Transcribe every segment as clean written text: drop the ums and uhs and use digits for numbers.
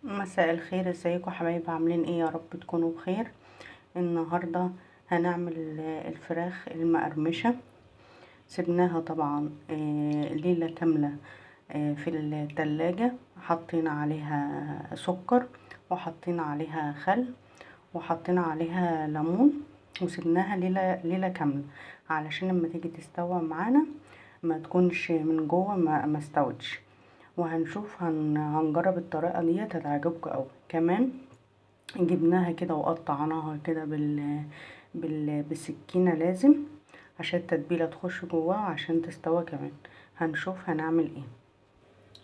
مساء الخير، ازيكم حبايبي؟ عاملين ايه؟ يا رب تكونوا بخير. النهارده هنعمل الفراخ المقرمشه. سيبناها طبعا ليله كامله في التلاجة. حطينا عليها سكر، وحطينا عليها خل، وحطينا عليها ليمون، وسيبناها ليله كامله علشان لما تيجي تستوى معانا ما تكونش من جوه ما استوتش. وهنشوف هنجرب الطريقه ديت هتعجبكم قوي. كمان جبناها كده وقطعناها كده بالسكينه لازم عشان التتبيله تخش جواها عشان تستوى. كمان هنشوف هنعمل ايه.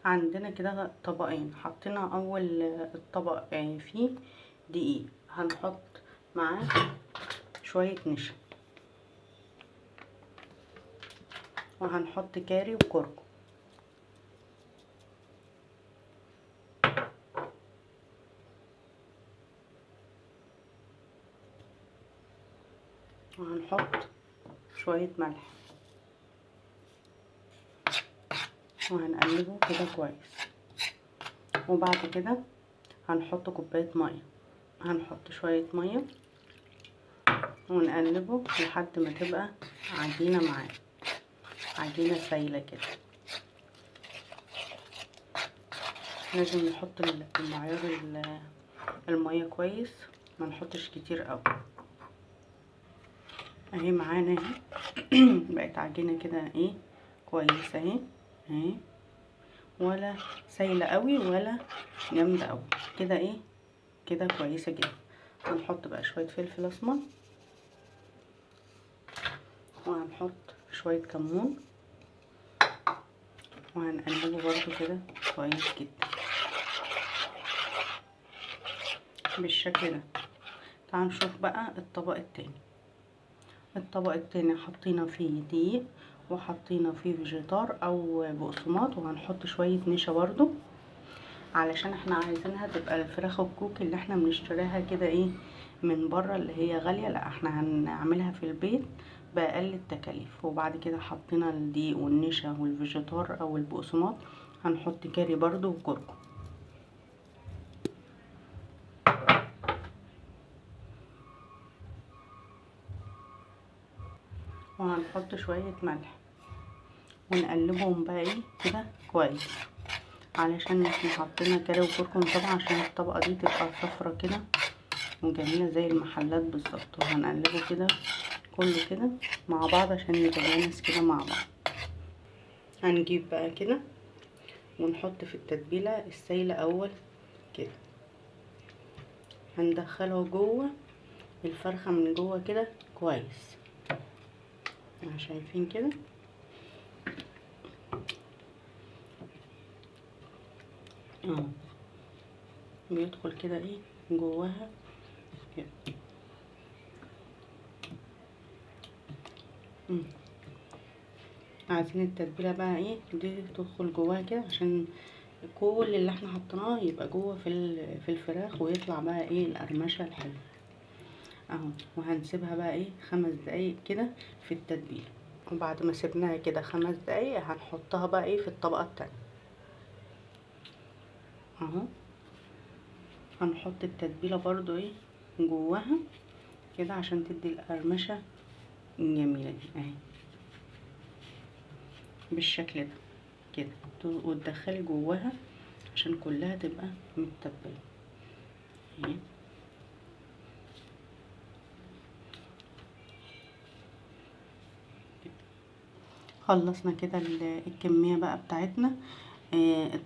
عندنا كده طبقين. حطينا اول الطبق فيه دقيق، هنحط معاه شويه نشا، وهنحط كاري وكركم، وهنحط شويه ملح، وهنقلبه كده كويس. وبعد كده هنحط كوبايه ميه، هنحط شويه ميه ونقلبه لحد ما تبقى عجينه معاه، عجينه سايله كده. لازم نحط المعيار الميه كويس، ما نحطش كتير قوي. اهي معانا اهي بقت عجينه كده ايه كويسه اهي ولا سايله قوي ولا جامده قوي كده، ايه كده كويسه جدا. هنحط بقى شويه فلفل اسمر، وهنحط شويه كمون، وهنقلبه برضو كده كويس جدا بالشكل ده. تعالوا نشوف بقى الطبق التاني. الطبق التاني حطينا فيه دقيق، وحطينا فيه فيجيتار او بقسماط، وهنحط شويه نشا برضو علشان احنا عايزينها تبقى الفراخ الكوك اللي احنا بنشتريها كده ايه من بره اللي هي غاليه. لا، احنا هنعملها في البيت باقل التكاليف. وبعد كده حطينا الدقيق والنشا والفيجيتار او البقسماط، هنحط كاري برضو وكركم، وهنحط شويه ملح، ونقلبهم بقى ايه كده كويس علشان احنا حطينا كاري وكركم طبعا عشان الطبقه دي تبقى صفرة كده وجميله زي المحلات بالظبط. وهنقلبه كده كله كده مع بعض عشان يتجانس كده مع بعض. هنجيب بقى كده ونحط في التتبيله السايله اول كده، هندخله جوه الفرخه من جوه كده كويس. شايفين كده اهو بيدخل كده ايه جواها كده. عايزين التتبيله بقى ايه دي تدخل جواها كده عشان كل اللي احنا حطيناه يبقى جوه في الفراخ، ويطلع بقى ايه القرمشه الحلوه اهو. وهنسيبها بقى ايه 5 دقايق كده في التتبيله. وبعد ما سيبناها كده 5 دقايق هنحطها بقى ايه في الطبقه التانية اهو. هنحط التتبيله برضو ايه جواها كده عشان تدي القرمشه الجميله دي اهي بالشكل ده كده، وتدخلي جواها عشان كلها تبقى متبله اهي. خلصنا كده الكميه بقى بتاعتنا.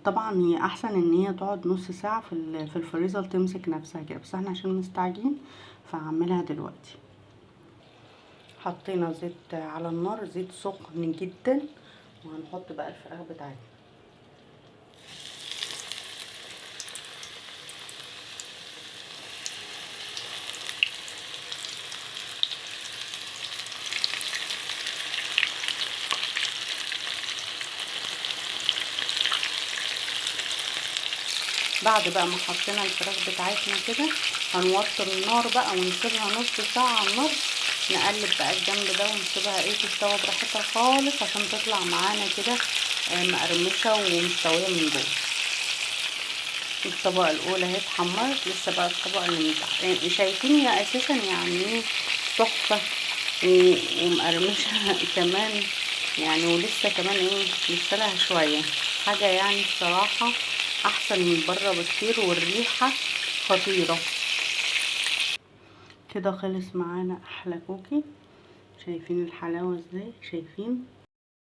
طبعا هي احسن ان هي تقعد نص ساعه في الفريزر تمسك نفسها كده، بس احنا عشان مستعجلين فهعملها دلوقتي. حطينا زيت على النار، زيت سخن جدا، وهنحط بقى الفراخ بتاعتنا. بعد بقى ما حطينا الفراخ بتاعتنا كده هنوطي النار بقى ونسيبها نص ساعه على النار. نقلب بقى الجنب ده ونسيبها ايه تستوى براحتها خالص عشان تطلع معانا كده مقرمشه ومستويه من جوه. الطبقة الاولى اهي اتحمرت، لسه بقى الطبقة اللي من تحت. شايفين هي اساسا يعني ايه تحفة ومقرمشة كمان يعني، ولسه كمان ايه لسه لها شوية حاجة يعني بصراحة احسن من بره بكتير، والريحة خطيرة. كده خلص معانا احلى كوكي. شايفين الحلاوة ازاي؟ شايفين